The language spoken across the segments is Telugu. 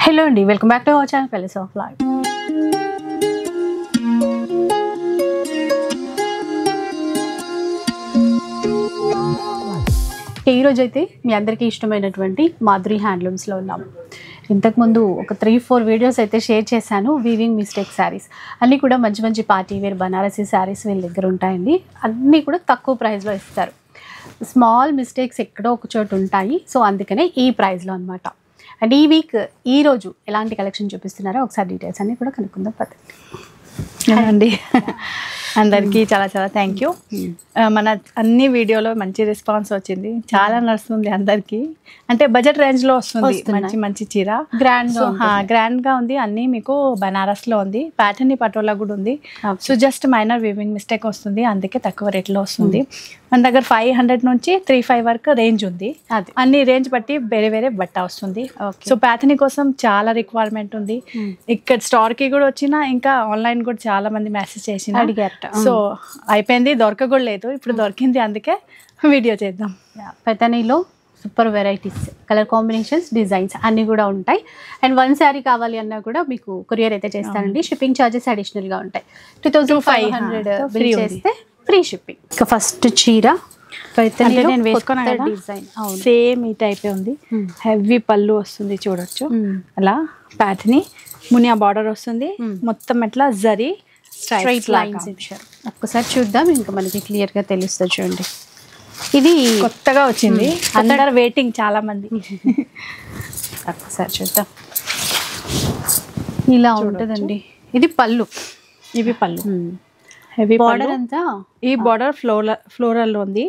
హలో అండి, welcome back to our channel palace of life. ఈరోజు అయితే మీ అందరికీ ఇష్టమైనటువంటి మాధురి హ్యాండ్లూమ్స్లో ఉన్నాము. ఇంతకుముందు ఒక 3-4 వీడియోస్ అయితే షేర్ చేశాను. వీవింగ్ మిస్టేక్ శారీస్ అన్నీ కూడా మంచి మంచి పార్టీ వేర్ బనారసీ శారీస్ వీళ్ళ దగ్గర ఉంటాయండి. అన్నీ కూడా తక్కువ ప్రైస్లో ఇస్తారు. స్మాల్ మిస్టేక్స్ ఎక్కడో ఒక చోటు ఉంటాయి. సో అందుకనే ఈ ప్రైస్లో అనమాట. అండ్ ఈ వీక్ ఈరోజు ఎలాంటి కలెక్షన్ చూపిస్తున్నారో ఒకసారి డీటెయిల్స్ అన్నీ కూడా కనుక్కుందాం. అండి అందరికీ చాలా చాలా థ్యాంక్ యూ. మన అన్ని వీడియోలో మంచి రెస్పాన్స్ వచ్చింది, చాలా నడుస్తుంది అందరికీ. అంటే బడ్జెట్ రేంజ్లో వస్తుంది మంచి మంచి చీర, గ్రాండ్గా ఉంది. అన్నీ మీకు బనారస్లో ఉంది, ప్యాటర్న్ పటోలా కూడా ఉంది. So just minor weaving mistake వస్తుంది, అందుకే తక్కువ రేట్లో వస్తుంది. మన దగ్గర 500 నుంచి 3-5 వరకు రేంజ్ ఉంది. అన్ని రేంజ్ బట్టి వేరే వేరే బట్ట వస్తుంది. సో ప్యాటర్న్ కోసం చాలా రిక్వైర్మెంట్ ఉంది. ఇక్కడ స్టోర్కి కూడా వచ్చిన, ఇంకా ఆన్లైన్ కూడా చాలా మంది మెసేజ్ చేసిన అడిగారట. సో అయిపోయింది, దొరక కూడా లేదు, ఇప్పుడు దొరికింది, అందుకే వీడియో చేద్దాం. పెతనీలో super varieties, colour combinations, designs అన్నీ కూడా ఉంటాయి. అండ్ 1 శారీ కావాలి అన్నా కూడా మీకు కొరియర్ అయితే చేస్తానండి. షిప్పింగ్ ఛార్జెస్ అడిషనల్గా ఉంటాయి. 2500 బిల్ చేస్తే ఫ్రీ షిప్పింగ్. ఇక ఫస్ట్ చీర నేను వేసుకున్నా డిజైన్ సేమ్ ఈ టైప్ ఉంది. హెవీ పళ్ళు వస్తుంది చూడొచ్చు. అలా ప్యాటర్న్ మునియా బార్డర్ వస్తుంది. మొత్తం ఎట్లా జరీ స్ట్రైట్ లైన్స్ ఇచ్చారు. ఒక్కసారి చూద్దాం, ఇంకా మనకి క్లియర్గా తెలుస్తుంది. చూడండి, ఇది కొత్తగా వచ్చింది, అందరు వెయిటింగ్ చాలా మంది. ఒక్కసారి చూద్దాం. ఇలా ఉంటుందండి. ఇది పళ్ళు, ఇవి పళ్ళు. హెవీ బార్డర్ అంతా. ఈ బార్డర్ ఫ్లోరల్ ఉంది.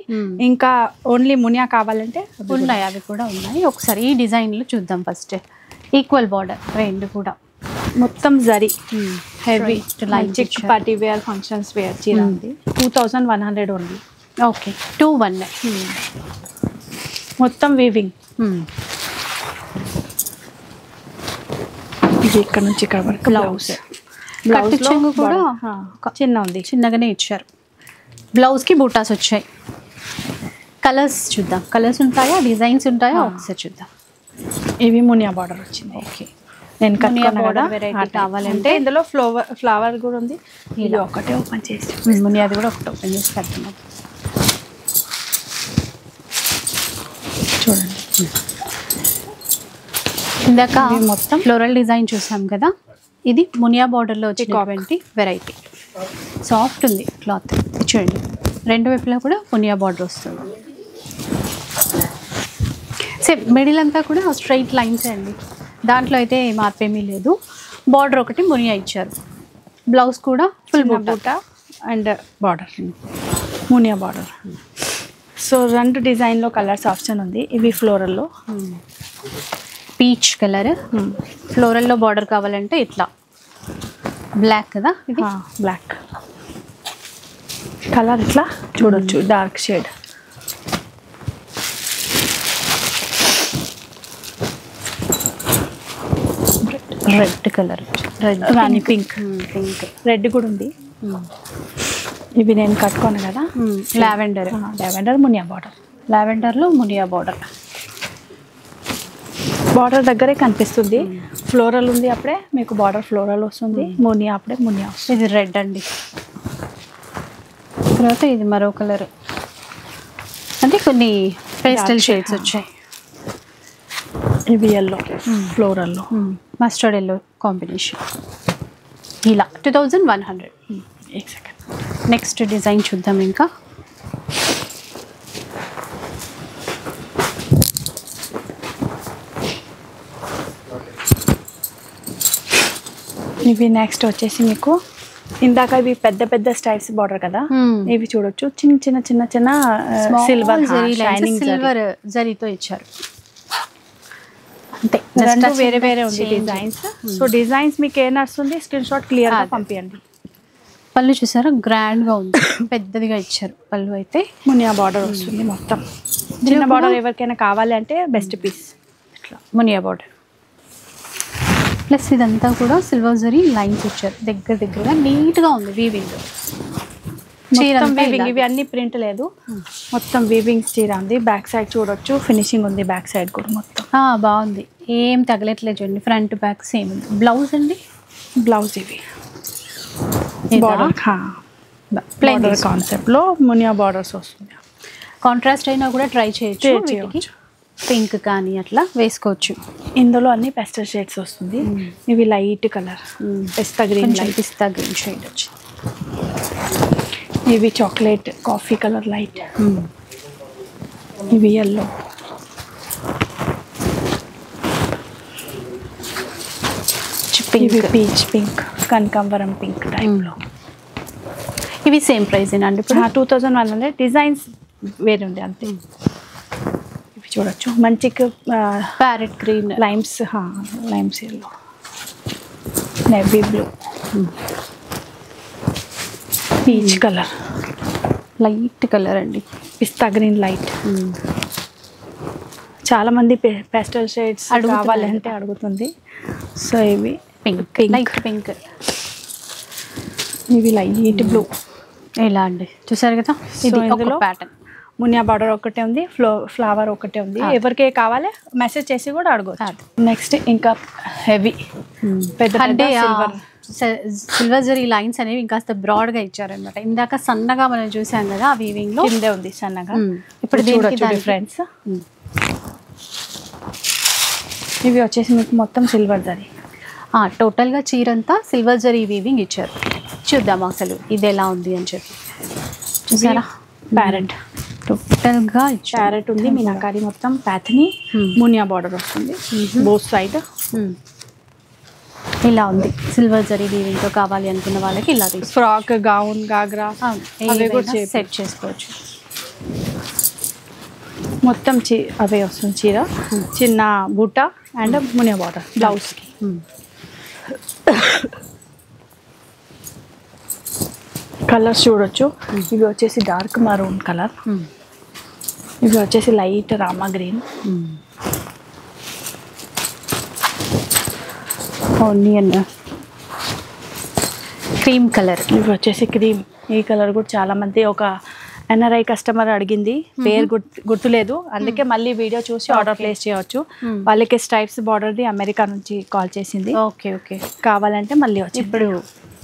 ఇంకా ఓన్లీ మునియా కావాలంటే ఉన్నాయి, అవి కూడా ఉన్నాయి. ఒకసారి ఈ డిజైన్లు చూద్దాం. ఫస్ట్ ఈక్వల్ బార్డర్ రెండు కూడా, మొత్తం జరీ హెవీ చిక్ పార్టీ వేర్, ఫంక్షన్స్ వేర్ చీర ఉంది. 2100 ఉంది. ఓకే, 219. మొత్తం వీవింగ్. ఇది ఇక్కడ నుంచి ఇక్కడ వరకు బ్లౌజ్. చెంగు కూడా చిన్న ఉంది, చిన్నగానే ఇచ్చారు. బ్లౌజ్కి బూటాస్ వచ్చాయి. కలర్స్ చూద్దాం. కలర్స్ ఉంటాయా, డిజైన్స్ ఉంటాయా, ఒకసారి చూద్దాం. ఇవి మునియా బార్డర్ వచ్చింది. ఓకే, నేను బార్డర్ వెరైటీ కావాలంటే ఇందులో ఫ్లవర్ కూడా ఉంది. ఇది ఒకటే ఓపెన్ చేసి, మునియాది కూడా ఒకటి ఓపెన్ చేసి పెడుతున్నాం. చూడండి, ఇందాక మొత్తం ఫ్లోరల్ డిజైన్ చూసాం కదా, ఇది మునియా బార్డర్లో వచ్చినటువంటి వెరైటీ. సాఫ్ట్ ఉంది క్లాత్. చూడండి, రెండు వైపులా కూడా మునియా బార్డర్ వస్తుంది. సేమ్ మిడిల్ అంతా కూడా స్ట్రైట్ లైన్స్ అండి, దాంట్లో అయితే మార్పేమీ లేదు. బార్డర్ ఒకటి మునియా ఇచ్చారు. బ్లౌజ్ కూడా ఫుల్ బూటా అండ్ బార్డర్ మునియా బార్డర్. సో 2 డిజైన్లో కలర్స్ ఆప్షన్ ఉంది. ఇవి ఫ్లోరల్లో పీచ్ కలర్, ఫ్లోరల్లో బార్డర్ కావాలంటే ఇట్లా బ్లాక్ కదా, ఇది బ్లాక్ కలర్ ఇట్లా చూడొచ్చు, dark shade. Red colour, red రాణి పింక్, రెడ్ కూడా ఉంది. ఇవి నేను కట్టుకోను కదా, లావెండర్ మునియా బార్డర్. లావెండర్లో మునియా బార్డర్. బార్డర్ దగ్గరే కనిపిస్తుంది. ఫ్లోరల్ ఉంది, అప్పుడే మీకు బార్డర్ ఫ్లోరల్ వస్తుంది. మునియా అప్పుడే మునియా వస్తుంది. ఇది రెడ్ అండి. తర్వాత ఇది మరో కలర్, అంటే కొన్ని పేస్టల్ షేడ్స్ వచ్చాయి. ఇవి ఎల్లో ఫ్లోరల్లో, మస్టర్డ్ ఎల్లో కాంబినేషన్. ఇలా 2100. నెక్స్ట్ డిజైన్ చూద్దాం. ఇంకా ఇవి నెక్స్ట్ వచ్చేసి మీకు ఇందాక ఇవి పెద్ద పెద్ద స్టైల్స్ బార్డర్ కదా, ఇవి చూడొచ్చు. చిన్న సిల్వర్ సిల్వర్ జరీతో ఇచ్చారు. అంతే, వేరే వేరే ఉంది డిజైన్స్. సో డిజైన్స్ మీకు ఏ నడుస్తుంది స్క్రీన్ షాట్ క్లియర్ గా పంపించండి. పళ్ళు చూసారా, గ్రాండ్ గా ఉంది, పెద్దదిగా ఇచ్చారు. పళ్ళు అయితే మునియా బార్డర్ వస్తుంది. మొత్తం చిన్న బార్డర్ ఎవరికైనా కావాలి అంటే బెస్ట్ పీస్. ఇట్లా మునియా బార్డర్ ప్లస్ ఇదంతా కూడా సిల్వర్ జరీ లైన్స్ ఇచ్చారు. దగ్గరగా నీట్గా ఉంది వీవింగ్. మొత్తం వీవింగ్, ఇవి అన్ని ప్రింట్ లేదు, మొత్తం వీవింగ్ చీర ఉంది. బ్యాక్ సైడ్ చూడొచ్చు, ఫినిషింగ్ ఉంది బ్యాక్ సైడ్ కూడా మొత్తం. బాగుంది, ఏం తగలట్లేదు చూడండి, ఫ్రంట్ బ్యాక్ సేమ్ ఉంది. బ్లౌజ్ అండి, బ్లౌజ్ ఇవి బార్డర్ ప్లెయిన్ కాన్సెప్ట్ లో మునియా బార్డర్స్ వస్తుంది. కాంట్రాస్ట్ అయినా కూడా ట్రై చేయొచ్చు, పింక్ కానీ అట్లా వేసుకోవచ్చు. ఇందులో అన్ని పెస్టల్ షేడ్స్ వస్తుంది. ఇవి లైట్ కలర్ పిస్తా గ్రీన్, పిస్తా గ్రీన్ షేడ్ వచ్చింది. ఇవి చాక్లెట్ కాఫీ కలర్ లైట్, ఇవి ఎల్లో, ఇవి పీచ్ పింక్, కనకాంబరం పింక్ టైప్లో. ఇవి సేమ్ ప్రైస్ అండి ఇప్పుడు 2100. డిజైన్స్ వేరే ఉంది అంతే. ఇవి చూడొచ్చు, మంచి parrot green, limes yellow, navy blue, peach colour, light colour అండి, పిస్తా గ్రీన్ లైట్. చాలా మంది పేస్టల్ షేడ్స్ కావాలంటే అడుగుతుంది. సో ఇవి పింక్, లైట్ పింక్, ఇవి లైట్ బ్లూ. ఇలా అండి చూసారు కదా, ఇది ఇందులో ప్యాటర్న్. మునియా బార్డర్ ఒకటే ఉంది, ఫ్లవర్ ఒకటే ఉంది. ఎవరికి కావాలి మెసేజ్ చేసి కూడా అడగవచ్చు. నెక్స్ట్ ఇంకా హెవీ పెద్ద సిల్వర్ జరీ లైన్స్ అనేవి ఇంకాస్త బ్రాడ్ గా ఇచ్చారనమాట. ఇందాక సన్నగా మనం చూసాం కదా, ఆ వీవింగ్ లో కిందే ఉంది సన్నగా. ఇప్పుడు డిఫరెన్స్. ఇవి వచ్చేసి మీకు మొత్తం సిల్వర్ జరీ, టోటల్గా చీర అంతా సిల్వర్ జరీ వీవింగ్ ఇచ్చారు. చూద్దాం అసలు ఇది ఎలా ఉంది అని చెప్పి. చూసారా, ప్యారెట్ టోటల్గా ప్యారెట్ ఉంది, మీనాకారి మొత్తం ప్యాథనీ మునియా బార్డర్ వస్తుంది బోత్ సైడ్. ఇలా ఉంది, సిల్వర్ జరీ వీవింగ్ తో కావాలి అనుకున్న వాళ్ళకి ఇలా ఫ్రాక్, గౌన్, గాగ్రా సెట్ చేసుకోవచ్చు. మొత్తం అవే వస్తుంది చీర, చిన్న బూట అండ్ మునియా బార్డర్ బ్లౌజ్కి. కలర్స్ చూడొచ్చు, ఇవి వచ్చేసి డార్క్ మరూన్ కలర్, ఇవి వచ్చేసి light Rama green, onion cream colour, ఇవి వచ్చేసి క్రీమ్. ఈ కలర్ కూడా చాలా మంది ఒక ఎన్ఆర్ఐ కస్టమర్ అడిగింది, పేరు గుర్తులేదు, అందుకే మళ్ళీ వీడియో చూసి ఆర్డర్ ప్లేస్ చేయవచ్చు. వాళ్ళకి స్ట్రైప్స్ బార్డర్ది అమెరికా నుంచి కాల్ చేసింది. ఓకే ఓకే, కావాలంటే మళ్ళీ వచ్చి ఇప్పుడు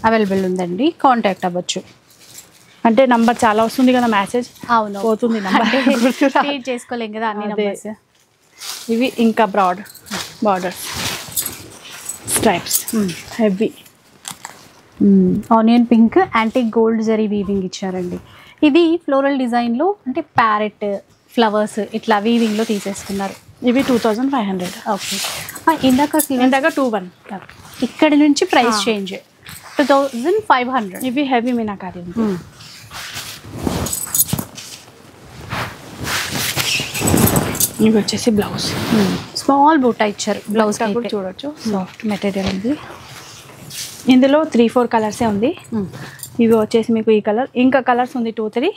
అవైలబుల్ ఉందండి, కాంటాక్ట్ అవ్వచ్చు. అంటే నంబర్ చాలా వస్తుంది కదా మెసేజ్, అవును పోతుంది నంబర్, చేసుకోలేం కదా అన్ని నంబర్స్. ఇవి ఇంకా broad borders, stripes heavy. Onion pink antique gold zari weaving ఇచ్చారండి. ఇది ఫ్లోరల్ డిజైన్లో, అంటే ప్యారెట్ ఫ్లవర్స్ ఇట్లా వీవింగ్లో తీసేసుకున్నారు. ఇవి 2500. ఓకే, ఇందాక 21. ఇక్కడి నుంచి ప్రైస్ చేంజ్ 2500. ఇవి హెవీ మీనాకారి ఉంది. ఇవి వచ్చేసి బ్లౌజ్, స్మాల్ బూటా ఇచ్చారు. బ్లౌజ్ కూడా చూడొచ్చు, సాఫ్ట్ మెటీరియల్ ఉంది. ఇందులో 3-4 కలర్సే ఉంది. ఇవి వచ్చేసి మీకు ఈ కలర్, ఇంకా కలర్స్ ఉంది 2-3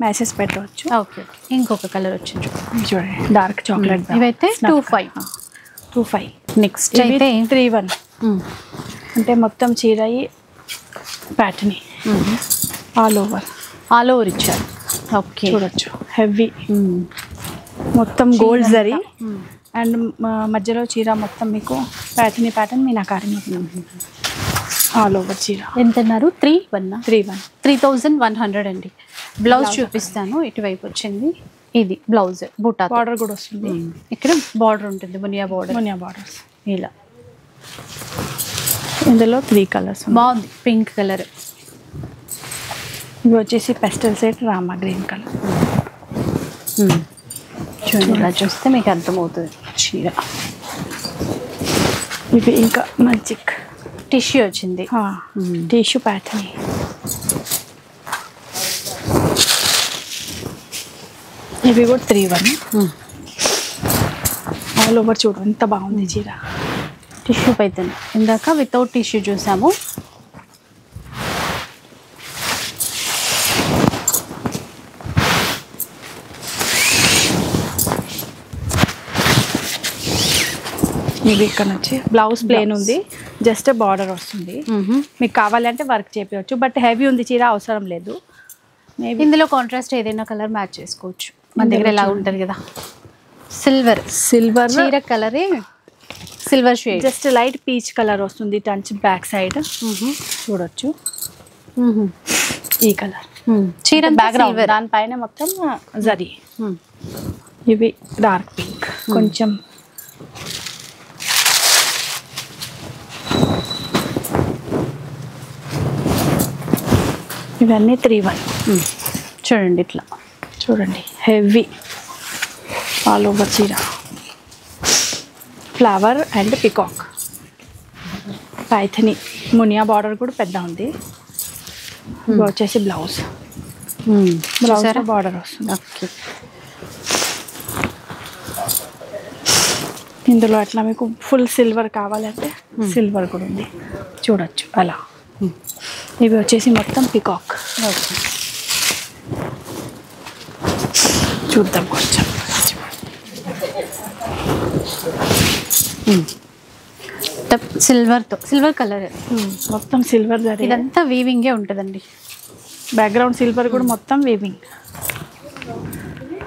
మెసేజ్ పెట్టవచ్చు. ఓకే, ఇంకొక కలర్ వచ్చింది చూడండి, డార్క్ చాక్లెట్. ఇవైతే 25. నెక్స్ట్ అయితే 31. అంటే మొత్తం చీర ప్యాటర్న్ ఆల్ ఓవర్ ఇచ్చారు. ఓకే, చూడొచ్చు హెవీ, మొత్తం గోల్డ్ జరీ అండ్ మధ్యలో చీర మొత్తం మీకు ప్యాటర్న్ మీనాకారి ఆల్ ఓవర్ చీర. ఎంత అన్నారు? 3100 అండి. బ్లౌజ్ చూపిస్తాను, ఇటువైపు వచ్చింది. ఇది బ్లౌజ్, బూటా బార్డర్ కూడా వస్తుంది. ఇక్కడ బార్డర్ ఉంటుంది, మునియా బార్డర్స్ ఇలా. ఇందులో 3 కలర్స్. బాగుంది, పింక్ కలర్. ఇవి వచ్చేసి pastel set Rama green colour. చూడండి, ఇలా చూస్తే మీకు అర్థమవుతుంది చీర. ఇవి ఇంకా మంచి టిష్యూ వచ్చింది, టిష్యూ ప్యాటర్న్. ఇవి కూడా 31. ఆల్ ఓవర్ చూడు ఎంత బాగుంది చీర. టిష్యూ పైతన్, ఇందాక వితౌట్ టిష్యూ చూసాము. ఇది ఇక్కడ నుంచి బ్లౌజ్ ప్లేన్ ఉంది, జస్ట్ బార్డర్ వస్తుంది. మీకు కావాలంటే వర్క్ చేపించవచ్చు, బట్ హెవీ ఉంది చీర, అవసరం లేదు. ఇందులో కాంట్రాస్ట్ ఏదైనా కలర్ మ్యాచ్ చేసుకోవచ్చు. మన దగ్గర ఎలా ఉంటుంది కదా, సిల్వర్ చీర కలరే silver shade, just light peach colour వస్తుంది. టంచ్ బ్యాక్ సైడ్ చూడొచ్చు ఈ కలర్ చీర బ్యాక్గ్రౌండ్, దానిపైన మొత్తం జరీ. ఇవి డార్క్ పింక్ కొంచెం. ఇవన్నీ 3-1. చూడండి ఇట్లా చూడండి హెవీ ఆల్ ఓవర్ చీర, flower and peacock, Paithani Muniya border కూడా పెద్ద ఉంది. ఇది వచ్చేసి బ్లౌజ్ బార్డర్ వస్తుంది. ఓకే. ఇందులో అట్లా మీకు ఫుల్ సిల్వర్ కావాలంటే సిల్వర్ కూడా ఉంది చూడొచ్చు అలా. ఇవి వచ్చేసి మొత్తం పికాక్. ఓకే చూద్దాం కొంచెం. సిల్వర్ కలర్ మొత్తం సిల్వర్ జరీ, ఇదంతా వీవింగే ఉంటుందండి. బ్యాక్గ్రౌండ్ సిల్వర్ కూడా మొత్తం వీవింగ్.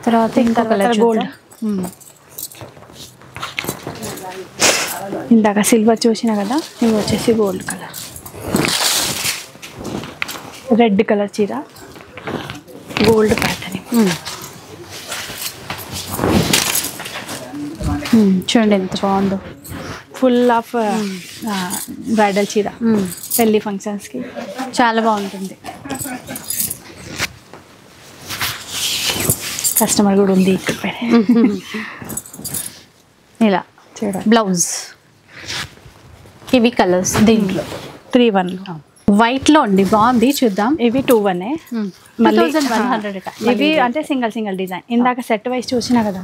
తర్వాత ఇంకో కలర్ గోల్డ్. ఇందాక సిల్వర్ చూసినా కదా, ఇవి వచ్చేసి గోల్డ్ కలర్. రెడ్ కలర్ చీర, గోల్డ్ ప్యాటర్న్. చూడండి ఎంత బాగుందో, ఫుల్ ఆఫ్ బ్రైడల్ చీర పెళ్లి ఫంక్షన్స్కి చాలా బాగుంటుంది. కస్టమర్ కూడా ఉంది ఇక్కడ. ఇలా చూడండి బ్లౌజ్, ఇవి కలర్స్ దీంట్లో 3-1లో వైట్లో అండి, బాగుంది చూద్దాం. ఇవి 2-1. మళ్ళీ 2100 ఇవి అంటే సింగిల్ డిజైన్. ఇందాక సెట్ వైజ్ చూసినా కదా.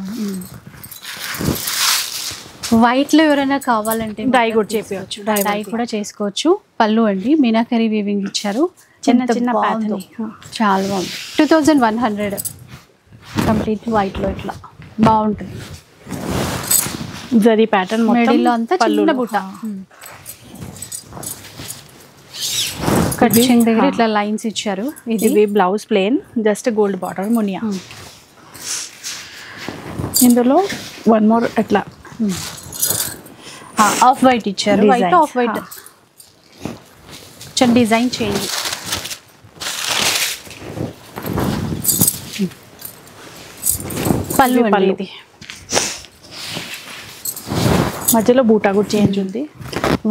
వైట్లో ఎవరైనా కావాలంటే డై కూడా చేపించవచ్చు, డై కూడా చేసుకోవచ్చు. పళ్ళు అండి మీనాకరీ వీవింగ్ ఇచ్చారు, చిన్న చిన్న బాగుందో, చాలా బాగుంది. 2100 కంప్లీట్ వైట్లో ఇట్లా బాగుంటుంది. జరీ ప్యాటర్న్ మిడిల్లో అంతా చిన్న బుట్ట, కటింగ్ దగ్గర ఇట్లా లైన్స్ ఇచ్చారు. ఇది blouse plain, just gold border Muniya. ఇందులో వన్ మోర్ అట్లా ఆఫ్ వైట్ ఇచ్చారు, వైట్ ఆఫ్ వైట్ కొంచెం డిజైన్ చేయండి. పళ్ళు ఇది మధ్యలో బూటా కూడా చేంజ్ ఉంది.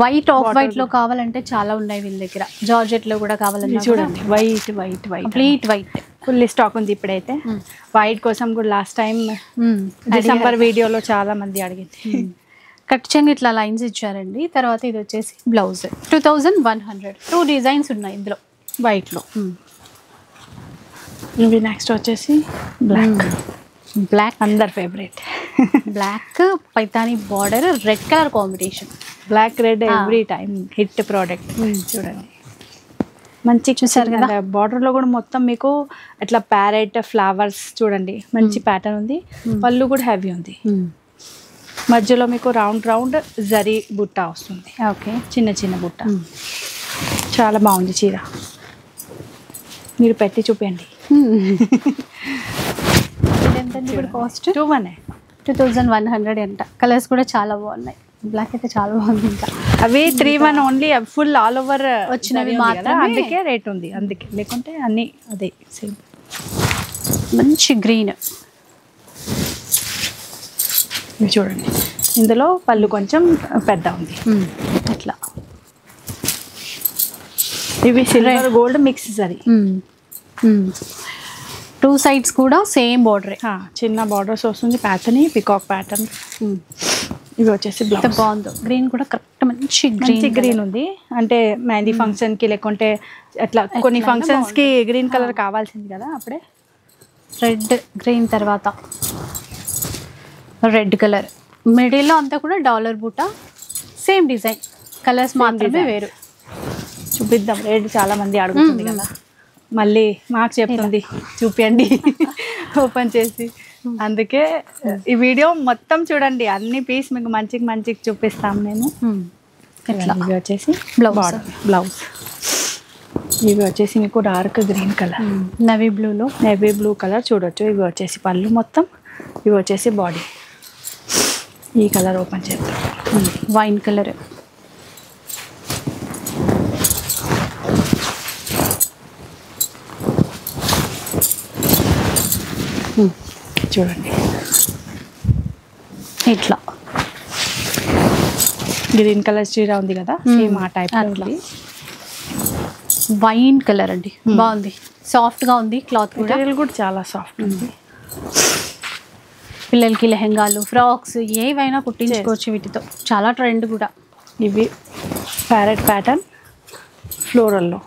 వైట్ ఆఫ్ వైట్ లో కావాలంటే చాలా ఉన్నాయి వీళ్ళ దగ్గర. జార్జెట్ లో కూడా కావాలంటే చూడండి white white white complete white full stock ఉంది ఇప్పుడైతే. వైట్ కోసం కూడా లాస్ట్ టైం డిసెంబర్ వీడియోలో చాలా మంది అడిగింది. కట్ చెంగు ఇట్లా లైన్స్ ఇచ్చారండి. తర్వాత ఇది వచ్చేసి బ్లౌజ్ 2100. 2 డిజైన్స్ ఉన్నాయి ఇందులో వైట్లో. ఇవి నెక్స్ట్ వచ్చేసి బ్లాక్. బ్లాక్ అందర్ favourite. Black Paithani border, red colour combination. Black red every time hit product. చూడండి మంచి చూసారు కదా, బార్డర్ లో కూడా మొత్తం మీకు అట్లా ప్యారెట్ ఫ్లవర్స్ చూడండి, మంచి ప్యాటర్న్ ఉంది. పళ్ళు కూడా హెవీ ఉంది. మధ్యలో మీకు రౌండ్ రౌండ్ జరీ బుట్ట వస్తుంది. ఓకే, చిన్న చిన్న బుట్ట. చాలా బాగుంది చీర, మీరు పెట్టి చూపండి. కాస్ట్ 2100 అంట. కలర్స్ కూడా చాలా బాగున్నాయి. బ్లాక్ అయితే చాలా బాగుంది. ఇంకా అవి 3-1 ఓన్లీ, ఫుల్ ఆల్ ఓవర్ వచ్చినవి మాత్రం, అందుకే రేట్ ఉంది. అందుకే లేకుంటే అన్ని అదే సేమ్. మంచి గ్రీన్ చూడండి, ఇందులో పళ్ళు కొంచెం పెద్ద ఉంది. అట్లా ఇవి సిల్వర్ గోల్డ్ మిక్స్ సరి. 2 సైడ్స్ కూడా సేమ్ బార్డర్, చిన్న బార్డర్స్ వస్తుంది. Pattern peacock pattern. ఇవి వచ్చేసి బ్లౌజ్. బాగుంది. గ్రీన్ కూడా కరెక్ట్ మంచి గ్రీన్ ఉంది. అంటే మెహందీ ఫంక్షన్ కి లేకుంటే అట్లా కొన్ని ఫంక్షన్స్ కి గ్రీన్ కలర్ కావాల్సింది కదా. అప్పుడే రెడ్ గ్రీన్, తర్వాత రెడ్ కలర్, మిడిల్లో అంతా కూడా డాలర్ బూటా, సేమ్ డిజైన్, కలర్స్ మాత్రమే వేరు. చూపిద్దాం. రెడ్ చాలా మంది అడుగుతుంది కదా, మళ్ళీ మాకు చెప్తుంది చూపించండి ఓపెన్ చేసి. అందుకే ఈ వీడియో మొత్తం చూడండి, అన్ని పీస్ మీకు మంచిగా చూపిస్తాం నేను. ఇట్లా వచ్చేసి బ్లౌజ్. ఇవి వచ్చేసి మీకు డార్క్ గ్రీన్ కలర్, నవీ బ్లూలో, నేవీ బ్లూ కలర్ చూడొచ్చు. ఇవి వచ్చేసి పళ్ళు మొత్తం, ఇవి వచ్చేసి బాడీ. ఈ కలర్ ఓపెన్ చేద్దాం. Wine colour. చూడండి ఇట్లా గ్రీన్ కలర్ చీర ఉంది కదా, సేమ్ ఆ టైప్ అట్లా. వైన్ కలర్ అండి, బాగుంది, సాఫ్ట్గా ఉంది. క్లాత్ కూడా మెటీరియల్ కూడా చాలా సాఫ్ట్ ఉంది. పిల్లలకి లెహెంగాలు, ఫ్రాక్స్ ఏవైనా కుట్టించుకోవచ్చు వీటితో. చాలా ట్రెండ్ కూడా. ఇవి ప్యారెట్ ప్యాటర్న్ ఫ్లోరల్లో,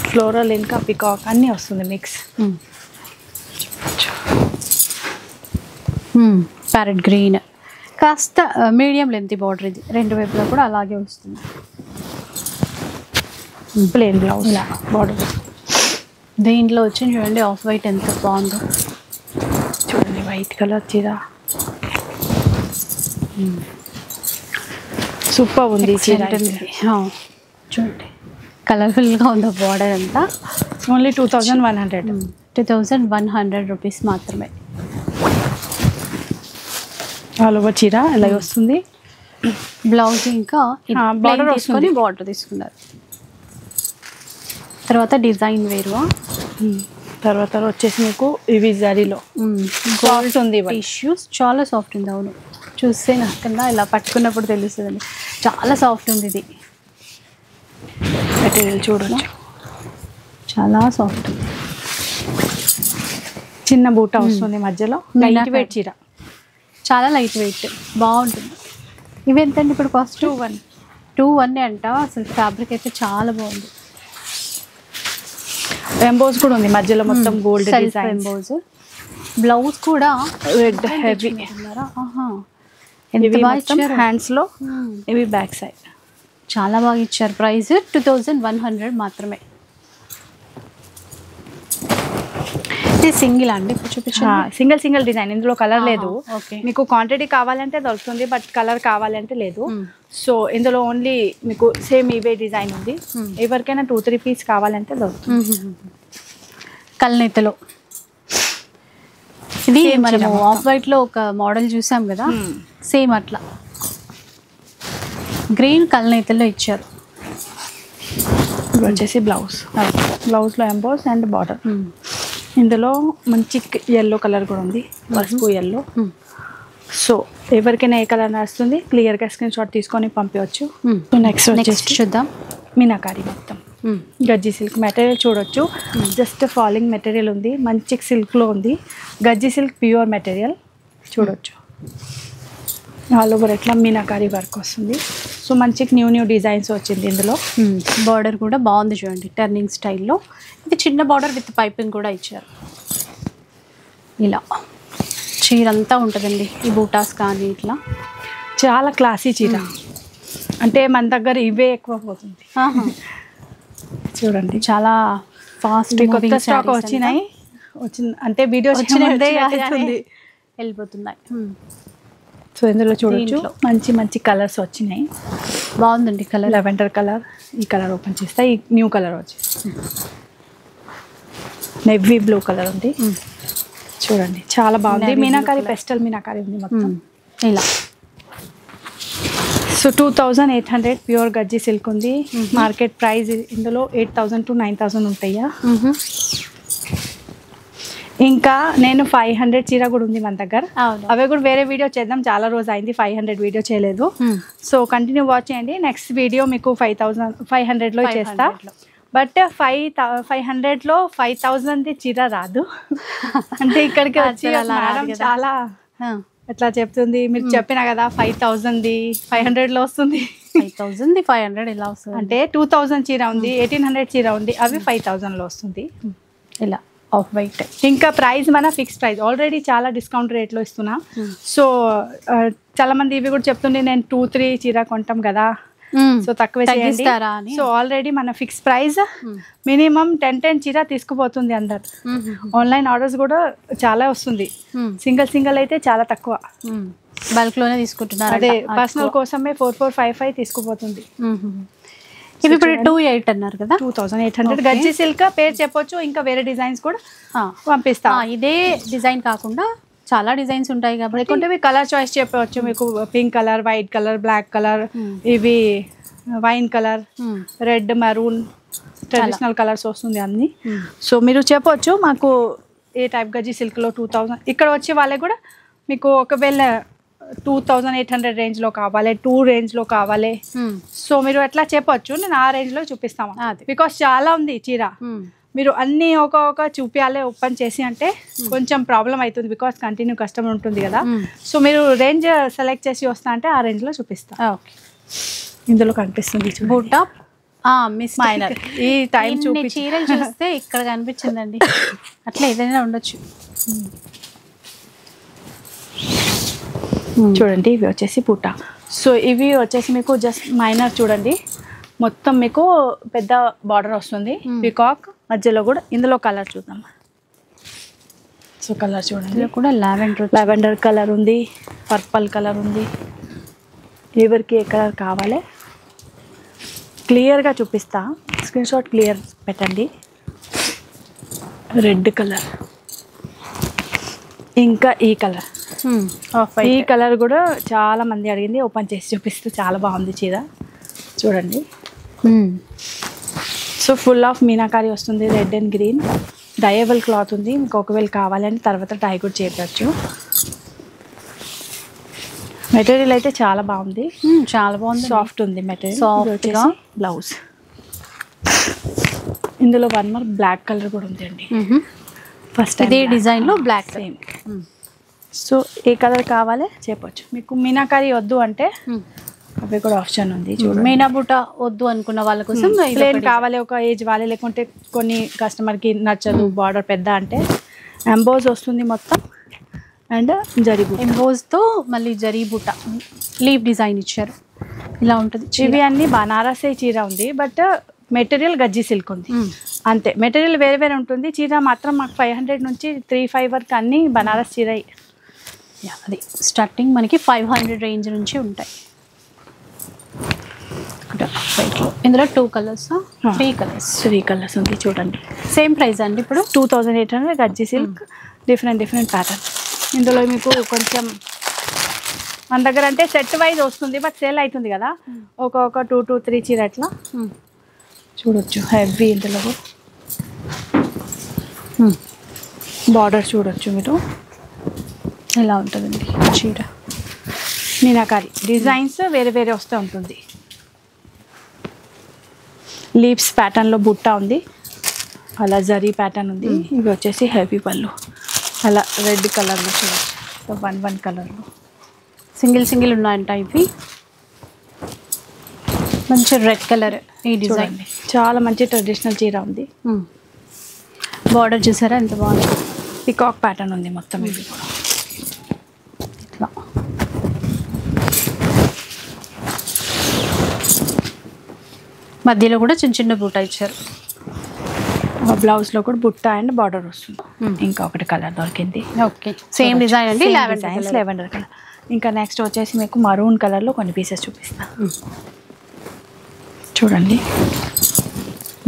ఫ్లోరల్ ఇంకా పికాక్ అన్నీ వస్తుంది మిక్స్. ప్యారెట్ గ్రీన్, కాస్త మీడియం లెంత్ బార్డర్. ఇది రెండు వైపులా కూడా అలాగే వస్తుంది. ప్లెయిన్ బ్లౌజ్ ఇలా బార్డర్. దీంట్లో వచ్చింది చూడండి ఆఫ్ వైట్ ఎంత బాగుందో. చూడండి వైట్ కలర్ చీర సూపర్ ఉంది చీర. చూడండి కలర్ఫుల్గా ఉందో బార్డర్ అంతా. ఓన్లీ 2100. 2100 రూపీస్ మాత్రమే. ఆల్ ఓవర్ చీర ఇలా వస్తుంది. బ్లౌజ్ ఇంకా border తీసుకొని బార్డర్ తీసుకున్నారు. తర్వాత డిజైన్ వేరు. తర్వాత వచ్చేసి మీకు ఇవి జరీలో సాఫ్ట్ ఉంది. టిష్యూస్ చాలా సాఫ్ట్ ఉంది. అవును, చూస్తే నాకన్నా ఇలా పట్టుకున్నప్పుడు తెలుస్తుందండి, చాలా సాఫ్ట్ ఉంది ఇది. మెటీరియల్ చూడొచ్చు, చాలా సాఫ్ట్ ఉంది. చిన్న బూట వస్తుంది మధ్యలో. లైట్ వెయిట్ చీర, చాలా లైట్ వెయిట్, బాగుంటుంది. ఇవి ఎంతండి ఇప్పుడు కాస్ట్? 21 అంట. అసలు ఫ్యాబ్రిక్ అయితే చాలా బాగుంది. ఎంబోస్ కూడా ఉంది మధ్యలో, మొత్తం గోల్డ్ డిజైన్ ఎంబోస్. బ్లౌజ్ కూడా రెడ్ హెవీ. ఇవి హ్యాండ్స్ లో, ఇవి బ్యాక్ సైడ్. చాలా బాగా ఇచ్చారు. ప్రైస్ 2100 మాత్రమే. ఇది సింగిల్ అండి, ఇప్పుడు చూపించండి. సింగిల్ డిజైన్, ఇందులో కలర్ లేదు. ఓకే, మీకు క్వాంటిటీ కావాలంటే దొరుకుతుంది, బట్ కలర్ కావాలంటే లేదు. సో ఇందులో ఓన్లీ మీకు సేమ్ ఇవే డిజైన్ ఉంది. ఎవరికైనా 2-3 పీస్ కావాలంటే దొరుకుతుంది. కల్నేతలో ఇది మనము ఆఫ్ వైట్ లో ఒక మోడల్ చూసాం కదా, సేమ్ అట్లా గ్రీన్ కల్నేతలో ఇచ్చారు. ఇది వచ్చేసి బ్లౌజ్ లో ఎంబోస్ అండ్ బార్డర్. ఇందులో మంచి ఎల్లో కలర్ కూడా ఉంది, పసుపు ఎల్లో. సో ఎవరికైనా ఏ కలర్ నడుస్తుంది క్లియర్గా స్క్రీన్ షాట్ తీసుకొని పంపించవచ్చు. సో నెక్స్ట్ చూద్దాం. మీనాకారి మొత్తం గజ్జి సిల్క్ మెటీరియల్ చూడొచ్చు. జస్ట్ ఫాలింగ్ మెటీరియల్ ఉంది, మంచి సిల్క్లో ఉంది. గజ్జి సిల్క్ ప్యూర్ మెటీరియల్ చూడొచ్చు. ఆల్ ఓవర్ ఎట్లా మీనాకారి వర్క్ వస్తుంది. సో మంచి న్యూ డిజైన్స్ వచ్చింది ఇందులో. బార్డర్ కూడా బాగుంది చూడండి, టర్నింగ్ స్టైల్లో. ఇది చిన్న బార్డర్ విత్ పైపింగ్ కూడా ఇచ్చారు. ఇలా చీర అంతా ఉంటుందండి, ఈ బూటాస్ కానీ ఇట్లా. చాలా క్లాసీ చీర, అంటే మన దగ్గర ఇవే ఎక్కువ పోతుంది. చూడండి చాలా ఫాస్ట్ కొత్త స్టాక్ వచ్చినాయి, అంటే వీడియో వెళ్ళిపోతున్నాయి. సో ఇందులో చూడొచ్చు మంచి కలర్స్ వచ్చినాయి. బాగుందండి కలర్, లెవెండర్ కలర్. ఈ కలర్ ఓపెన్ చేస్తే ఈ న్యూ కలర్ వచ్చి నెవీ బ్లూ కలర్ ఉంది. చూడండి చాలా బాగుంది. మీనాకారి పెస్టల్ మీనాకారి ఉంది మొత్తం ఇలా. సో 2800 ప్యూర్ గజ్జి సిల్క్ ఉంది. మార్కెట్ ప్రైస్ ఇందులో 8000 to 9000 ఉంటాయా. ఇంకా నేను 500 చీర కూడా ఉంది మన దగ్గర. అవే కూడా వేరే వీడియో చేద్దాం, చాలా రోజు అయింది 500 వీడియో చేయలేదు. సో కంటిన్యూ వాచ్ చేయండి. నెక్స్ట్ వీడియో మీకు 500లో చేస్తా. బట్ 500లో 5000 చీర రాదు. అంటే ఇక్కడికి వచ్చి మేడం చాలా ఎట్లా చెప్తుంది, మీరు చెప్పినా కదా 5000 500లో వస్తుంది. 5500 ఇలా వస్తుంది. అంటే 2000 చీర ఉంది, 1800 చీర ఉంది, అవి 5000లో వస్తుంది. ఇలా ఆఫ్ వైట్. ఇంకా ప్రైస్ మన ఫిక్స్ ప్రైస్, ఆల్రెడీ చాలా డిస్కౌంట్ రేట్లో ఇస్తున్నా. సో చాలా మంది ఇవి కూడా చెప్తుండే నేను 2-3 చీర కొంటాం కదా, సో తక్కువ చేయండి. సో ఆల్రెడీ మన ఫిక్స్ ప్రైస్ మినిమం 10 చీర తీసుకుపోతుంది అందరు. ఆన్లైన్ ఆర్డర్స్ కూడా చాలా వస్తుంది. సింగిల్ అయితే చాలా తక్కువ, బల్క్ లోనే తీసుకుంటున్నారు. అదే పర్సనల్ కోసమే 4455 తీసుకుపోతుంది. ఇవి ఇప్పుడు 28 అన్నారు కదా. 2800 గజ్జి సిల్క్ పేరు చెప్పొచ్చు. ఇంకా వేరే డిజైన్స్ కూడా పంపిస్తా. ఇదే డిజైన్ కాకుండా చాలా డిజైన్స్ ఉంటాయి కాబట్టి లేకుంటే కలర్ చాయిస్ చెప్పవచ్చు మీకు. Pink colour, white colour, black colour, ఇవి wine colour, red, maroon, traditional colours వస్తుంది అన్ని. సో మీరు చెప్పవచ్చు మాకు ఏ టైప్ గజ్జి సిల్క్లో 2000. ఇక్కడ వచ్చే వాళ్ళకి కూడా మీకు ఒకవేళ 2800 రేంజ్లో కావాలి, 2 రేంజ్లో కావాలి, సో మీరు ఎట్లా చెప్పొచ్చు. నేను ఆ రేంజ్లో చూపిస్తాము. బికాస్ చాలా ఉంది చీర. మీరు అన్నీ ఒక చూపించాలి ఓపెన్ చేసి అంటే కొంచెం ప్రాబ్లం అవుతుంది. బికాస్ కంటిన్యూ కస్టమర్ ఉంటుంది కదా. సో మీరు రేంజ్ సెలెక్ట్ చేసి వస్తా అంటే ఆ రేంజ్లో చూపిస్తా. ఓకే, ఇందులో కనిపిస్తుంది బూటా మైనర్. ఈ టైం చీరలు చూస్తే ఇక్కడ కనిపించిందండి. అట్లా ఏదైనా ఉండొచ్చు. చూడండి ఇవి వచ్చేసి బూటా. సో ఇవి వచ్చేసి మీకు జస్ట్ మైనర్. చూడండి మొత్తం మీకు పెద్ద బార్డర్ వస్తుంది. పికాక్ మధ్యలో కూడా. ఇందులో కలర్ చూద్దాం. సో కలర్ చూడండి కూడా లావెండర్ కలర్ ఉంది, పర్పల్ కలర్ ఉంది. ఎవరికి ఏ కలర్ కావాలి క్లియర్గా చూపిస్తా. స్క్రీన్ షాట్ క్లియర్ పెట్టండి. రెడ్ కలర్, ఇంకా ఈ కలర్. ఈ కలర్ కూడా చాలా మంది అడిగింది. ఓపెన్ చేసి చూపిస్తే చాలా బాగుంది చీర. చూడండి. సో ఫుల్ ఆఫ్ మీనాకారి వస్తుంది. రెడ్ అండ్ గ్రీన్ డయబుల్ క్లాత్ ఉంది. మీకు ఒకవేళ కావాలంటే తర్వాత డై కూడా చేయవచ్చు. మెటీరియల్ అయితే చాలా బాగుంది. చాలా బాగుంది. సాఫ్ట్ ఉంది మెటీరియల్. బ్లౌజ్ ఇందులో వన్ మోర్ బ్లాక్ కలర్ కూడా ఉంది అండి. ఫస్ట్ ఇదే డిజైన్లో బ్లాక్ సేమ్. సో ఏ కలర్ కావాలి చెప్పొచ్చు. మీకు మీనాకారి వద్దు అంటే అవి కూడా ఆప్షన్ ఉంది. చూడండి మీనా బుట్ట వద్దు అనుకున్న వాళ్ళ కోసం ప్లేన్ కావాలి, ఒక ఏజ్ వాళ్ళే. లేకుంటే కొన్ని కస్టమర్కి నచ్చదు బార్డర్ పెద్ద అంటే ఎంబోజ్ వస్తుంది మొత్తం. అండ్ జరీ బుట్ట, ఎంబోజ్తో మళ్ళీ జరీ బుట్ట లీవ్ డిజైన్ ఇచ్చారు. ఇలా ఉంటుంది. ఇవి అన్ని బనారసే చీర ఉంది. బట్ మెటీరియల్ గజ్జి సిల్క్ ఉంది అంతే. మెటీరియల్ వేరే వేరే ఉంటుంది. చీర మాత్రం మాకు 500 నుంచి 3-5 వరకు అన్ని బనారస్ చీర. అది స్టార్టింగ్ మనకి 500 రేంజ్ నుంచి ఉంటాయి. ఇందులో 2 కలర్స్, 3 కలర్స్ ఉంది. చూడండి సేమ్ ప్రైస్ అండి. ఇప్పుడు 2800 గజ్జి సిల్క్. Different pattern. ఇందులో మీకు కొంచెం మన దగ్గర అంటే సెట్ వైజ్ వస్తుంది. బట్ సేల్ అవుతుంది కదా. ఒక 2-3 చీర అట్లా చూడొచ్చు. హెవీ ఇందులో బార్డర్ చూడొచ్చు మీరు. ఎలా ఉంటుందండి చీర. మీనాకారి డిజైన్స్ వేరే వేరే వస్తూ ఉంటుంది. లీవ్స్ ప్యాటర్న్లో బుట్ట ఉంది. అలా జరీ ప్యాటర్న్ ఉంది. ఇవి వచ్చేసి హెవీ పళ్ళు. అలా రెడ్ కలర్లో చూడొచ్చు. సో 1 కలర్లో సింగిల్ ఉన్నాయంట. ఇవి మంచి రెడ్ కలర్. ఈ డిజైన్ చాలా మంచి ట్రెడిషనల్ చీర ఉంది. బార్డర్ చూసారా ఎంత బాగుంది. పికాక్ ప్యాటర్న్ ఉంది మొత్తం. ఇవి కూడా ఇట్లా మధ్యలో కూడా చిన్న బూట ఇచ్చారు. బ్లౌజ్లో కూడా బుట్ట అండ్ బార్డర్ వస్తుంది. ఇంకా ఒకటి కలర్ దొరికింది. ఓకే, సేమ్ డిజైన్ అండి. Lavender colour. ఇంకా నెక్స్ట్ వచ్చేసి మీకు మరూన్ కలర్లో కొన్ని పీసెస్ చూపిస్తాను. చూడండి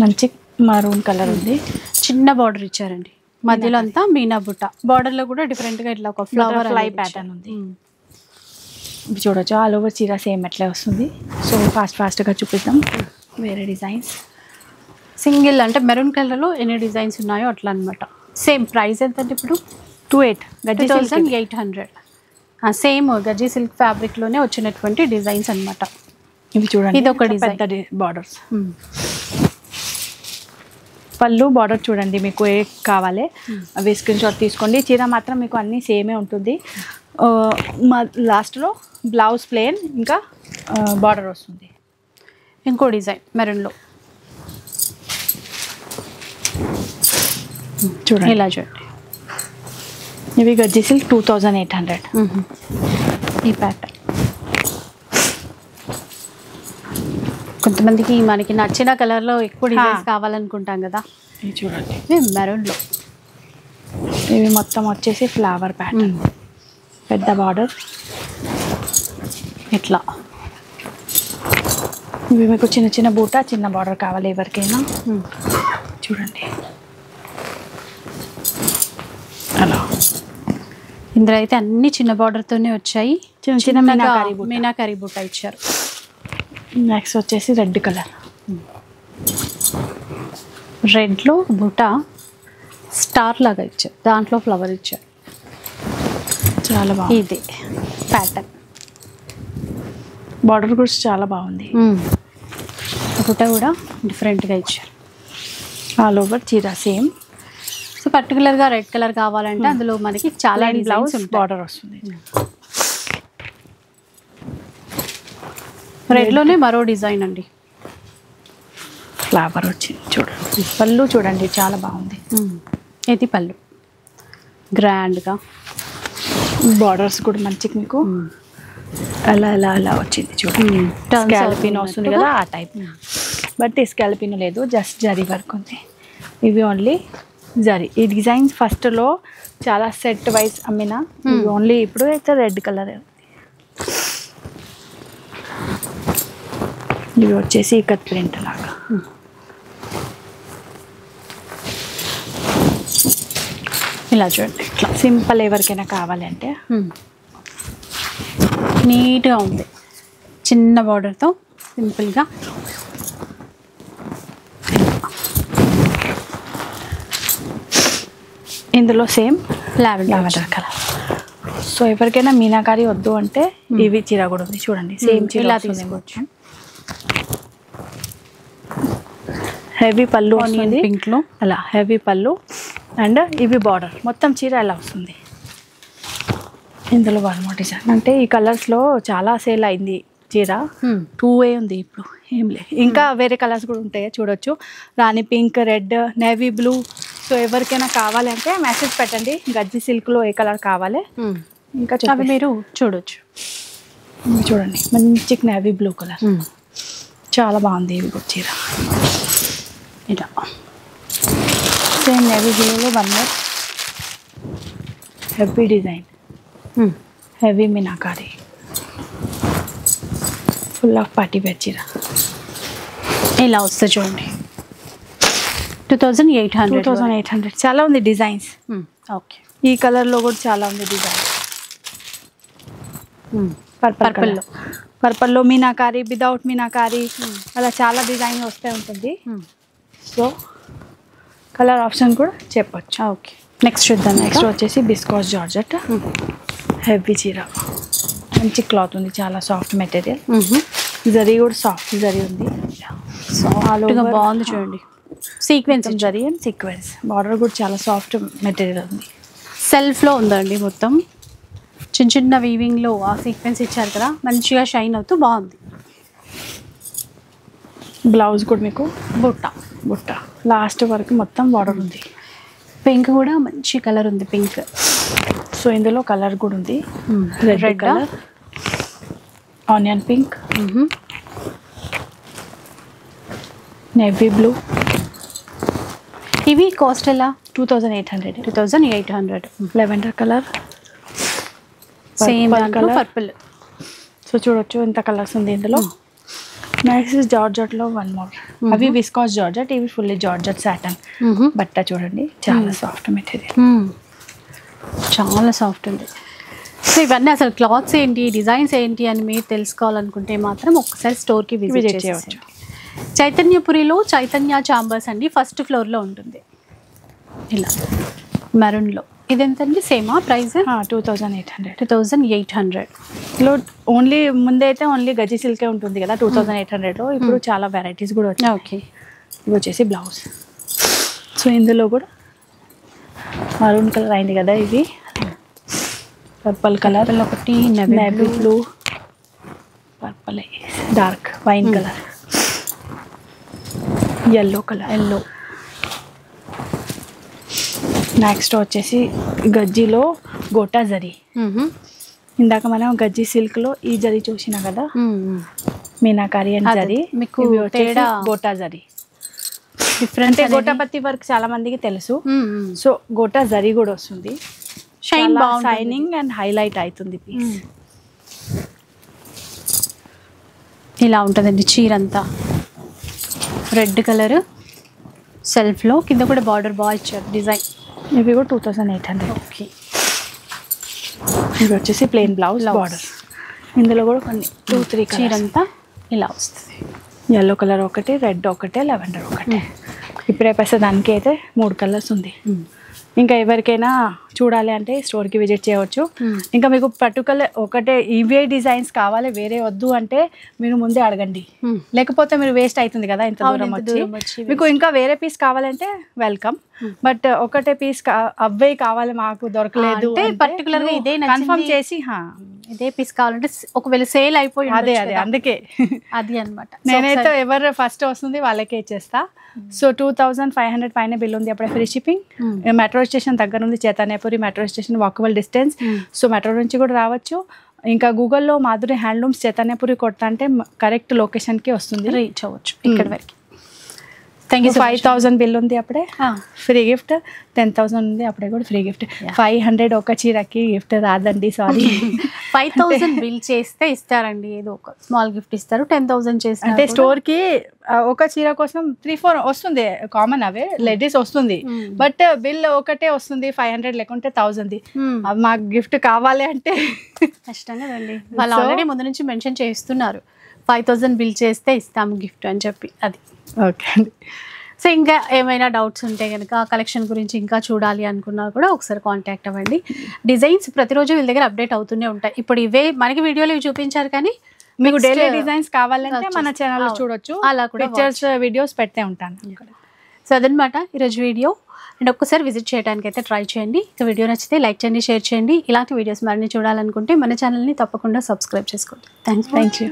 మంచి మరూన్ కలర్ ఉంది. చిన్న బార్డర్ ఇచ్చారండి. మధ్యలో అంతా మీనా బుట్ట. బార్డర్లో కూడా డిఫరెంట్గా ఇట్లా ఒక ఫ్లవర్ ఫ్లై ప్యాటర్న్ ఉంది. ఇవి చూడొచ్చు. ఆల్ ఓవర్ చీర సేమ్ ఎట్లా వస్తుంది. సో ఫాస్ట్గా చూపిద్దాం వేరే డిజైన్స్. సింగిల్ అంటే మెరూన్ కలర్లో ఎన్ని డిజైన్స్ ఉన్నాయో అట్లా అనమాట. సేమ్ ప్రైస్ ఎంత అంటే ఇప్పుడు 2800. సేమ్ గజ్జి సిల్క్ ఫ్యాబ్రిక్లోనే వచ్చినటువంటి డిజైన్స్ అనమాట. ఇవి చూడండి. ఇది ఒక డిజైన్. బార్డర్స్ పళ్ళు బార్డర్ చూడండి. మీకు ఏ కావాలి అవి స్క్రీన్ షాట్ తీసుకోండి. చీర మాత్రం మీకు అన్నీ సేమే ఉంటుంది. లాస్ట్లో బ్లౌజ్ ప్లేన్ ఇంకా బార్డర్ వస్తుంది. ఇంకో డిజైన్ మెరూన్లో చూడండి. ఇలా చూడండి. ఇవి గజ్జి సిల్క్ 2800. ఈ ప్యాటర్న్ కొంతమందికి మనకి నచ్చిన కలర్లో ఎక్కువ డిజైన్స్ కావాలనుకుంటాం కదా. ఇవి చూడండి. మెరూన్లో ఇవి మొత్తం వచ్చేసి ఫ్లవర్ ప్యాటర్న్. పెద్ద బార్డర్ ఇట్లా ఇవి మీకు చిన్న చిన్న బూట చిన్న బార్డర్ కావాలి ఎవరికైనా చూడండి అలా. ఇందులో అయితే అన్ని చిన్న బార్డర్తోనే వచ్చాయి. చిన్న చిన్న మీనాకారి బూట ఇచ్చారు. నెక్స్ట్ వచ్చేసి రెడ్ కలర్. రెడ్లో బూట స్టార్ లాగా ఇచ్చారు, దాంట్లో ఫ్లవర్ ఇచ్చారు. చాలా బాగుంది. ఇది ప్యాటర్న్. బార్డర్ కూడా చాలా బాగుంది. బూట కూడా డిఫరెంట్గా ఇచ్చారు. ఆల్ ఓవర్ చీర సేమ్. సో పర్టికులర్గా రెడ్ కలర్ కావాలంటే అందులో మనకి చాలా బ్లౌజ్ బార్డర్ వస్తుంది. రెడ్లోనే మరో డిజైన్ అండి, ఫ్లవర్ వచ్చింది చూడండి. పళ్ళు చూడండి చాలా బాగుంది. ఇది పళ్ళు గ్రాండ్గా, బార్డర్స్ కూడా మంచిగా మీకు అలా అలా అలా వచ్చింది చూడండి. స్కాల్పిన్ వస్తుంది కదా ఆ టైప్, బట్ స్కాల్పిన్ లేదు, జస్ట్ జరీ వర్క్ ఉంది. ఇవి ఓన్లీ జరీ. ఈ డిజైన్స్ ఫస్ట్లో చాలా సెట్ వైజ్ అమ్మిన, ఇవి ఓన్లీ ఇప్పుడు అయితే రెడ్ కలర్. ఇవి వచ్చేసి ఇకత్ ప్రింట్ లాగా. ఇలా చూడండి, ఇట్లా సింపుల్ ఎవరికైనా కావాలంటే నీట్గా ఉంది. చిన్న బార్డర్తో సింపుల్గా. ఇందులో సేమ్ లావెండర్ కలర్. సో ఎవరికైనా మీనాకారి వద్దు అంటే ఇవి చీర కూడా ఉంది చూడండి. సేమ్ చీర ఇలా తీసుకోవచ్చు. హెవీ పళ్ళు వస్తుంది పింక్లో, అలా హెవీ పళ్ళు అండ్ ఇవి బార్డర్ మొత్తం చీర ఎలా వస్తుంది. ఇందులో వన్ మోర్ డిజైన్. అంటే ఈ కలర్స్లో చాలా సేల్ అయింది చీర. 2 ఉంది ఇప్పుడు, ఏం లేదు. ఇంకా వేరే కలర్స్ కూడా ఉంటాయి చూడొచ్చు. రాణి pink, red, navy blue. So ఎవరికైనా కావాలంటే మెసేజ్ పెట్టండి, గజ్జి సిల్క్లో ఏ కలర్ కావాలి. ఇంకా అవి మీరు చూడొచ్చు. చూడండి మంచి నేవీ బ్లూ కలర్, చాలా బాగుంది. ఇవి కూడా చీర ఇలా సేమ్ నేవీ బ్లూలో one more heavy design, heavy మీనాకారి, ఫుల్ ఆఫ్ పార్టీ వేర్ చీర. ఇలా వస్తుంది చూడండి. 2800. చాలా ఉంది డిజైన్స్. ఓకే, ఈ కలర్లో కూడా చాలా ఉంది డిజైన్. పర్పల్లో మీనాకారి, వితౌట్ మీనాకారి, అలా చాలా డిజైన్ వస్తూ ఉంటుంది. సో కలర్ ఆప్షన్ కూడా చెప్పొచ్చు. ఓకే, నెక్స్ట్ చూద్దాం. నెక్స్ట్ వచ్చేసి బిస్కాస్ జార్జెట్, హెవీ చీర, మంచి క్లాత్ ఉంది, చాలా సాఫ్ట్ మెటీరియల్. జరీ కూడా సాఫ్ట్ జరీ ఉంది, సాఫ్ట్గా బాగుంది చూడండి. Sequence zari and sequence. Border కూడా చాలా సాఫ్ట్ మెటీరియల్ ఉంది. సెల్ఫ్లో ఉందండి మొత్తం. చిన్న చిన్న వీవింగ్లో ఆ సీక్వెన్స్ ఇచ్చారు కదా, మంచిగా షైన్ అవుతూ బాగుంది. బ్లౌజ్ కూడా మీకు బుట్ట లాస్ట్ వరకు మొత్తం బార్డర్ ఉంది. పింక్ కూడా మంచి కలర్ ఉంది, పింక్. సో ఇందులో కలర్ కూడా ఉంది, red colour, onion pink, navy blue. ఇవి కాస్ట్ ఎలా? 2800. Lavender colour, same purple. So చూడొచ్చు ఎంత కలర్స్ ఉంది ఇందులో. నెక్స్ట్ జార్జెట్లో వన్ మోర్. అవి విస్కాస్ జార్జెట్, ఇవి ఫుల్లీ జార్జెట్ సాటన్. బట్ట చూడండి చాలా సాఫ్ట్ మెటీరియల్, చాలా సాఫ్ట్ ఉంది. సో ఇవన్నీ అసలు క్లాత్స్ ఏంటి, డిజైన్స్ ఏంటి అని మీరు తెలుసుకోవాలనుకుంటే మాత్రం ఒక్కసారి స్టోర్కి విజిట్ చేయవచ్చు. చైతన్యపురిలో చైతన్య చాంబర్స్ అండి, ఫస్ట్ ఫ్లోర్లో ఉంటుంది. ఇలా మెరూన్లో. ఇదెంతండి? సేమా ప్రైస్? 2800. లో ఓన్లీ ముందే అయితే ఓన్లీ గజ్జి సిల్కే ఉంటుంది కదా 2800లో. ఇప్పుడు చాలా వెరైటీస్ కూడా వచ్చాయి. ఓకే, ఇవి వచ్చేసి బ్లౌజ్. సో ఇందులో కూడా మరూన్ కలర్ అయింది కదా, ఇది పర్పుల్ కలర్, ఒకటి navy blue, purple, dark wine colour, yellow colour. Next వచ్చేసి గజ్జిలో గోటా జరీ. ఇందాక మనం గజ్జి సిల్క్లో ఈ జరీ చూసినా కదా, మీనాకారి అండ్ జరీ. మీకు తేడా గోటా జరీ డిఫరెంట్. గోటాపత్తి వర్క్ చాలా మందికి తెలుసు. సో గోటా జరీ కూడా వస్తుంది, షైనింగ్ అండ్ హైలైట్ అవుతుంది పీస్. ఇలా ఉంటుందండి చీర అంతా, రెడ్ కలర్ సెల్ఫ్లో, కింద కూడా బార్డర్ బాగా ఇచ్చారు డిజైన్. ఇవి కూడా 2800. ఓకే, ఇవి వచ్చేసి ప్లెయిన్ బ్లౌజ్ బార్డర్. ఇందులో కూడా కొన్ని 2-3 చీర అంతా ఇలా వస్తుంది. ఎల్లో కలర్ ఒకటి, రెడ్ ఒకటి, లెవెండర్ ఒకటి. ఇప్పుడు ప్రస్తుతానికి అయితే 3 కలర్స్ ఉంది. ఇంకా ఎవరికైనా చూడాలి అంటే స్టోర్కి విజిట్ చేయవచ్చు. ఇంకా మీకు పర్టికులర్ ఒకటే ఇవే డిజైన్స్ కావాలి, వేరే వద్దు అంటే మీరు ముందే అడగండి, లేకపోతే మీరు వేస్ట్ అవుతుంది కదా ఇంత దూరం వచ్చి. మీకు ఇంకా వేరే పీస్ కావాలంటే వెల్కమ్, బట్ ఒకటే పీస్ అవే కావాలి మాకు దొరకలేదు పర్టికులర్ గా ఇదే కన్ఫర్మ్ చేసి ఇదే పీస్ కావాలంటే ఒకవేళ సేల్ అయిపోయి అదే అందుకే అది అనమాట. నేనైతే ఎవరు ఫస్ట్ వస్తుంది వాళ్ళకే ఇచ్చేస్తా. సో 2500 పైన బిల్ ఉంది. అప్పుడే ఫ్రీ షిప్పింగ్. మెట్రో స్టేషన్ దగ్గర ఉంది, Chaitanyapuri metro station walkable distance. So metro నుంచి కూడా రావచ్చు. ఇంకా గూగుల్లో మాధురి హ్యాండ్లూమ్స్ చైతన్యపురి కొడతా అంటే కరెక్ట్ లొకేషన్కి వస్తుంది, రీచ్ అవ్వచ్చు ఇక్కడ వరకు. 5000 బిల్ ఉంది, అప్పుడే ఫ్రీ గిఫ్ట్. 10,000 ఉంది, అప్పుడే కూడా ఫ్రీ గిఫ్ట్. 500 ఒక చీరకి గిఫ్ట్ రాదండి, సారీ. 5000 బిల్ చేస్తే ఇస్తారండి, ఏదో ఒక స్మాల్ గిఫ్ట్ ఇస్తారు. 10,000 చేస్తే అంటే స్టోర్కి ఒక చీర కోసం 3-4 వస్తుంది, కామన్ అవే లేడీస్ వస్తుంది. బట్ బిల్ ఒకటే వస్తుంది 500, లేకుంటే 1000. మాకు గిఫ్ట్ కావాలి అంటే కష్టం కదండి. వాళ్ళు ఆల్రెడీ ముందు నుంచి మెన్షన్ చేస్తున్నారు 5000 బిల్ చేస్తే ఇస్తాము గిఫ్ట్ అని చెప్పి. అది ఓకే అండి. సో ఇంకా ఏమైనా డౌట్స్ ఉంటే కనుక కలెక్షన్ గురించి ఇంకా చూడాలి అనుకున్నా కూడా ఒకసారి కాంటాక్ట్ అవ్వండి. డిజైన్స్ ప్రతిరోజు వీళ్ళ దగ్గర అప్డేట్ అవుతూనే ఉంటాయి. ఇప్పుడు ఇవే మనకి వీడియోలో ఇవి చూపించారు, కానీ మీకు డైలీ డిజైన్స్ కావాలంటే మన ఛానల్లో చూడొచ్చు. అలా కూడా పిక్చర్స్ వీడియోస్ పెడితే ఉంటాను. సో అదనమాట ఈరోజు వీడియో. అండ్ ఒక్కసారి విజిట్ చేయడానికి అయితే ట్రై చేయండి. ఇక వీడియో నచ్చితే లైక్ చేయండి, షేర్ చేయండి. ఇలాంటి వీడియోస్ మరిన్ని చూడాలనుకుంటే మన ఛానల్ని తప్పకుండా సబ్స్క్రైబ్ చేసుకోండి. Thank you.